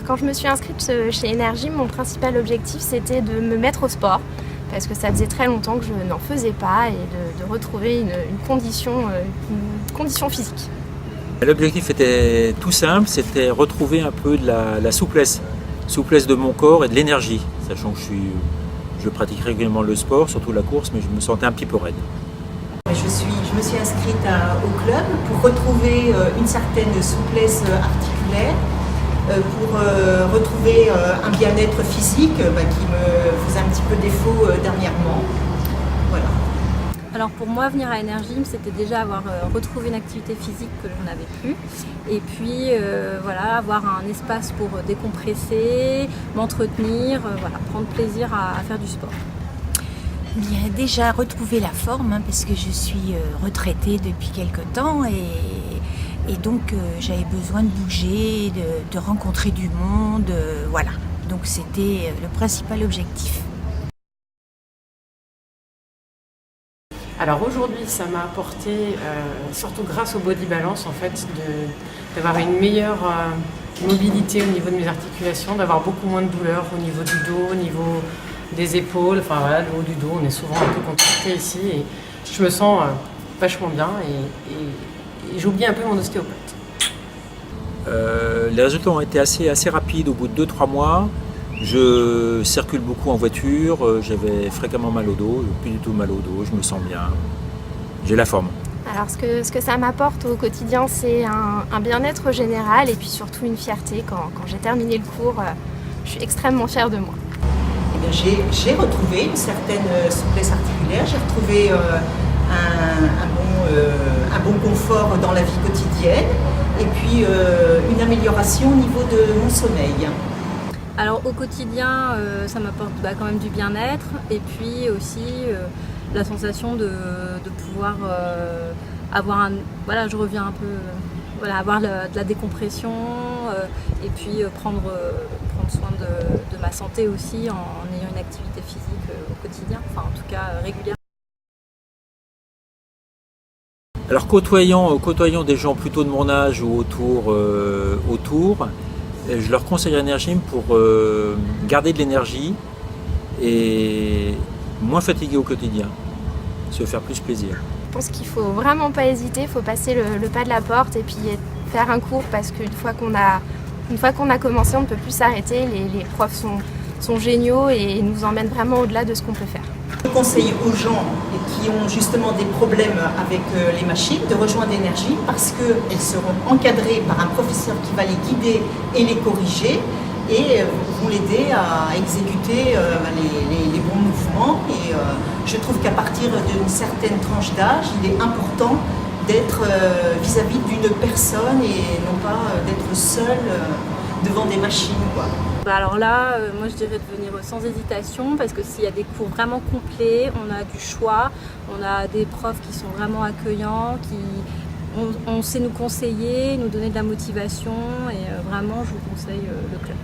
Quand je me suis inscrite chez Énergie, mon principal objectif c'était de me mettre au sport parce que ça faisait très longtemps que je n'en faisais pas et de retrouver une condition physique. L'objectif était tout simple, c'était retrouver un peu de la souplesse de mon corps et de l'énergie, sachant que je pratique régulièrement le sport, surtout la course, mais je me sentais un petit peu raide. Je me suis inscrite au club pour retrouver une certaine souplesse articulaire, pour retrouver un bien-être physique qui me faisait un petit peu défaut dernièrement. Voilà. Alors pour moi, venir à Énergie, c'était déjà avoir retrouvé une activité physique que je n'avais plus. Et puis voilà, avoir un espace pour décompresser, m'entretenir, voilà, prendre plaisir à faire du sport. Bien, déjà retrouver la forme parce que je suis retraitée depuis quelque temps et donc j'avais besoin de bouger, de rencontrer du monde, voilà. Donc c'était le principal objectif. Alors aujourd'hui, ça m'a apporté, surtout grâce au body balance, en fait, d'avoir une meilleure mobilité au niveau de mes articulations, d'avoir beaucoup moins de douleurs au niveau du dos, au niveau des épaules, enfin voilà, le haut du dos, on est souvent un peu contracté ici et je me sens vachement bien et j'oublie un peu mon ostéopathe. Les résultats ont été assez rapides au bout de 2-3 mois. Je circule beaucoup en voiture, j'avais fréquemment mal au dos, plus du tout mal au dos, je me sens bien, j'ai la forme. Alors ce que ça m'apporte au quotidien, c'est un bien-être général et puis surtout une fierté. Quand j'ai terminé le cours, je suis extrêmement fière de moi. Eh bien, j'ai retrouvé une certaine souplesse articulaire, j'ai retrouvé un bon confort dans la vie quotidienne et puis une amélioration au niveau de mon sommeil. Alors au quotidien, ça m'apporte quand même du bien-être et puis aussi la sensation de pouvoir avoir voilà, je reviens un peu, voilà, avoir de la décompression et puis prendre soin de ma santé aussi en ayant une activité physique au quotidien, enfin en tout cas régulière. Alors côtoyant des gens plutôt de mon âge ou autour, je leur conseille Énergie pour garder de l'énergie et moins fatigué au quotidien, se faire plus plaisir. Je pense qu'il faut vraiment pas hésiter, il faut passer le pas de la porte et puis faire un cours parce qu'une fois qu'on a commencé, on ne peut plus s'arrêter. Les profs sont géniaux et nous emmènent vraiment au-delà de ce qu'on peut faire. Je conseille aux gens qui ont justement des problèmes avec les machines de rejoindre Énergie parce qu'elles seront encadrées par un professeur qui va les guider et les corriger et vont l'aider à exécuter les bons mouvements. Et je trouve qu'à partir d'une certaine tranche d'âge, il est important d'être vis-à-vis d'une personne et non pas d'être seul devant des machines, quoi. Alors là, moi je dirais de venir sans hésitation parce que s'il y a des cours vraiment complets, on a du choix, on a des profs qui sont vraiment accueillants, on sait nous conseiller, nous donner de la motivation et vraiment je vous conseille le club.